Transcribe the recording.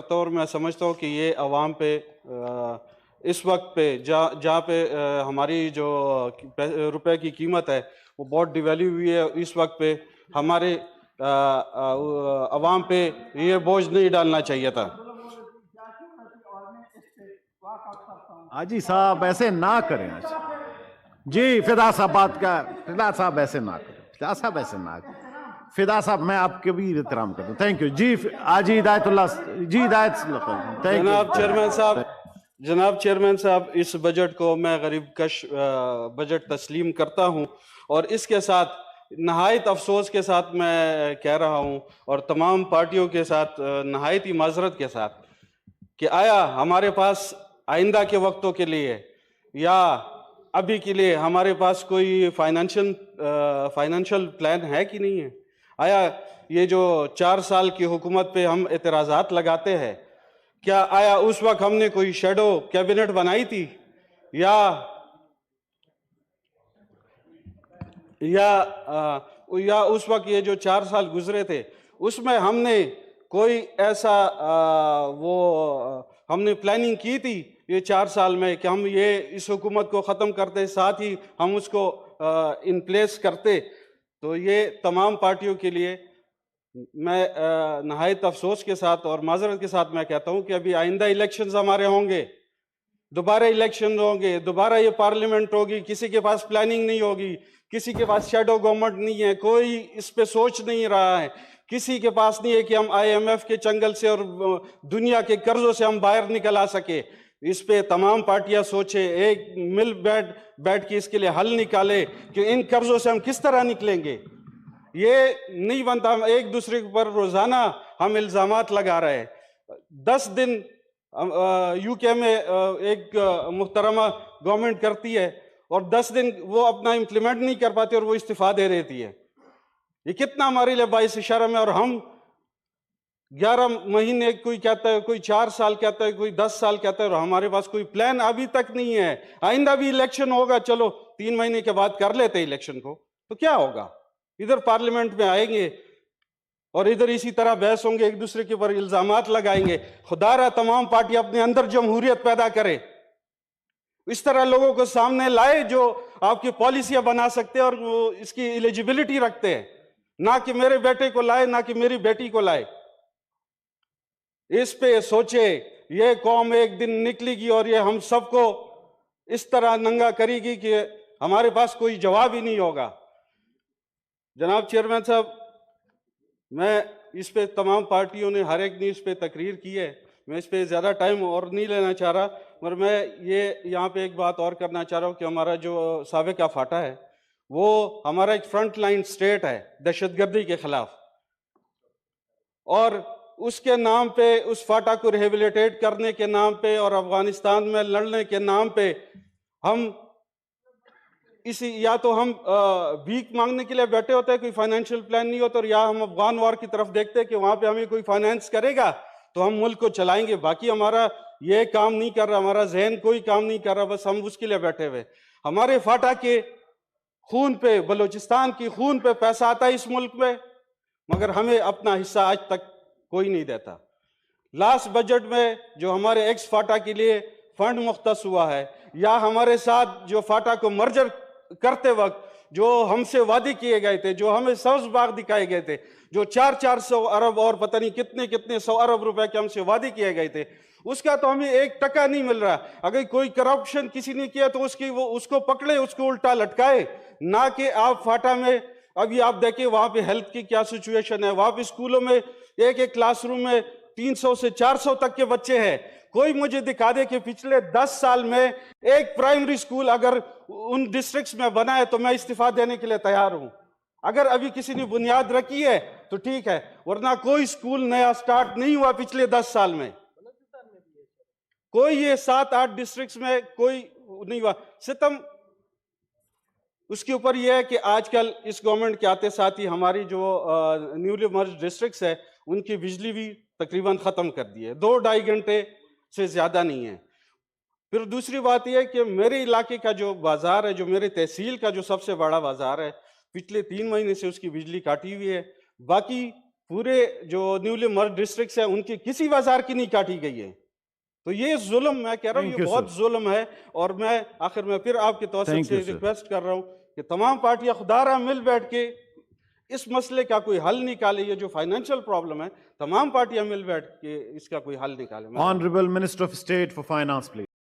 करता हूँ और मैं समझता हूँ कि ये अवाम पे इस वक्त पे जहाँ पे हमारी जो रुपए की कीमत है वो बहुत डिवैल्यू हुई है। इस वक्त पे हमारे अवाम पे ये बोझ नहीं डालना चाहिए था। हाजी साहब ऐसे ना करें आज। जी फिदा साहब बात का, फिदा साहब ऐसे ना करें, फिदा साहब ऐसे ना करें। फिदा साहब मैं आपके भी एहतराम करता हूँ। थैंक यू जी। हाजी हिदायतुल्लाह जी, हिदायत थैंक यू। जनाब चेयरमैन साहब, इस बजट को मैं गरीब कश बजट तस्लीम करता हूँ और इसके साथ नहायत अफसोस के साथ मैं कह रहा हूँ और तमाम पार्टियों के साथ नहायत ही माजरत के साथ कि आया हमारे पास आइंदा के वक्तों के लिए या अभी के लिए हमारे पास कोई फाइनेंशियल प्लान है कि नहीं है। आया ये जो 4 साल की हुकूमत पे हम एतराज़ात लगाते हैं, क्या आया उस वक्त हमने कोई शेडो कैबिनेट बनाई थी या या उस वक्त ये जो 4 साल गुजरे थे उसमें हमने कोई ऐसा हमने प्लानिंग की थी ये 4 साल में कि हम ये इस हुकूमत को ख़त्म करते साथ ही हम उसको इन प्लेस करते। तो ये तमाम पार्टियों के लिए मैं नहायत अफसोस के साथ और माजरत के साथ मैं कहता हूं कि अभी आइंदा इलेक्शंस हमारे होंगे, दोबारा इलेक्शन होंगे, दोबारा ये पार्लियामेंट होगी, किसी के पास प्लानिंग नहीं होगी, किसी के पास शेडो गवर्नमेंट नहीं है, कोई इस पे सोच नहीं रहा है, किसी के पास नहीं है कि हम IMF के चंगल से और दुनिया के कर्जों से हम बाहर निकल आ सके। इस पे तमाम पार्टियां सोचे, एक मिल बैठ के इसके लिए हल निकाले कि इन कर्जों से हम किस तरह निकलेंगे। ये नहीं बनता, हम एक दूसरे पर रोजाना हम इल्जामात लगा रहे हैं। 10 दिन UK में एक मुहतरमा गवर्नमेंट करती है और 10 दिन वो अपना इम्प्लीमेंट नहीं कर पाती और वो इस्तीफा दे देती है। ये कितना हमारे लिए बाइस शर्म है। और हम 11 महीने, कोई कहता है, कोई 4 साल कहता है, कोई 10 साल कहता है और हमारे पास कोई प्लान अभी तक नहीं है। आइंदा भी इलेक्शन होगा, चलो 3 महीने के बाद कर लेते इलेक्शन को, तो क्या होगा, इधर पार्लियामेंट में आएंगे और इधर इसी तरह बहस होंगे, एक दूसरे के ऊपर इल्जामात लगाएंगे। खुदारा तमाम पार्टी अपने अंदर जमहूरियत पैदा करे, इस तरह लोगों को सामने लाए जो आपकी पॉलिसियां बना सकते हैं और वो इसकी एलिजिबिलिटी रखते हैं, ना कि मेरे बेटे को लाए, ना कि मेरी बेटी को लाए। इस पे सोचे, ये कौम एक दिन निकलेगी और ये हम सबको इस तरह नंगा करेगी कि हमारे पास कोई जवाब ही नहीं होगा। जनाब चेयरमैन साहब, मैं इस पे तमाम पार्टियों ने हर एक ने इस पे तकरीर की है, मैं इस पे ज़्यादा टाइम और नहीं लेना चाह रहा, मगर मैं ये यहाँ पे एक बात और करना चाह रहा हूँ कि हमारा जो साबिका फाटा है वो हमारा एक फ्रंट लाइन स्टेट है दहशतगर्दी के खिलाफ, और उसके नाम पे, उस फाटा को रिहेबिलिटेट करने के नाम पे और अफगानिस्तान में लड़ने के नाम पे हम या तो हम भीख मांगने के लिए बैठे होते हैं, कोई फाइनेंशियल प्लान नहीं होता, और या हम अफगान वार की तरफ देखते हैं कि वहां पे हमें कोई फाइनेंस करेगा तो हम मुल्क को चलाएंगे। बाकी हमारा ये काम नहीं कर रहा, हमारा जहन कोई काम नहीं कर रहा, बस हम उसके लिए बैठे हुए। हमारे फाटा के खून पे, बलूचिस्तान की खून पे पैसा आता है इस मुल्क में, मगर हमें अपना हिस्सा आज तक कोई नहीं देता। लास्ट बजट में जो हमारे एक्स फाटा के लिए फंड मुख्तस हुआ है, या हमारे साथ जो फाटा को मर्जर करते वक्त जो हमसे वादे किए गए थे, जो हमें सब्ज बाग दिखाए गए थे, जो 400 अरब और पता नहीं कितने कितने 100 अरब रुपए के हमसे वादे किए गए थे, उसका तो हमें 1 टका नहीं मिल रहा। अगर कोई करप्शन किसी ने किया तो उसको पकड़े, उसको उल्टा लटकाए, ना कि आप फाटा में अभी आप देखिए वहां पे हेल्थ की क्या सिचुएशन है। वहां पे स्कूलों में एक क्लासरूम में 300 से 400 तक के बच्चे हैं। कोई मुझे दिखा दे कि पिछले 10 साल में एक प्राइमरी स्कूल अगर उन डिस्ट्रिक्ट्स में बना है तो मैं इस्तीफा देने के लिए तैयार हूं। अगर अभी किसी ने बुनियाद रखी है तो ठीक है, वरना कोई स्कूल नया स्टार्ट नहीं हुआ पिछले 10 साल में। कोई ये 7-8 डिस्ट्रिक्ट्स में कोई नहीं हुआ। सितम उसके ऊपर यह है कि आजकल इस गवर्नमेंट के आते साथ ही हमारी जो न्यूली मर्ज डिस्ट्रिक्ट्स है उनकी बिजली भी तकरीबन खत्म कर दी है, 2-2.5 घंटे से ज्यादा नहीं है। फिर दूसरी बात यह है कि मेरे इलाके का जो बाजार है, जो मेरे तहसील का जो सबसे बड़ा बाजार है, पिछले 3 महीने से उसकी बिजली काटी हुई है। बाकी पूरे जो न्यूली मर्ज डिस्ट्रिक्ट्स है उनकी किसी बाजार की नहीं काटी गई है। तो ये जुल्म, मैं कह रहा हूँ, Thank ये you, बहुत sir. जुल्म है। और मैं आखिर में फिर आपके तौसीफ Thank से you, sir. रिक्वेस्ट कर रहा हूँ कि तमाम पार्टियां खुदारा मिल बैठ के इस मसले का कोई हल निकाले। ये जो फाइनेंशियल प्रॉब्लम है, तमाम पार्टियां मिल बैठ के इसका कोई हल निकाले। Honorable Minister of State for Finance, please.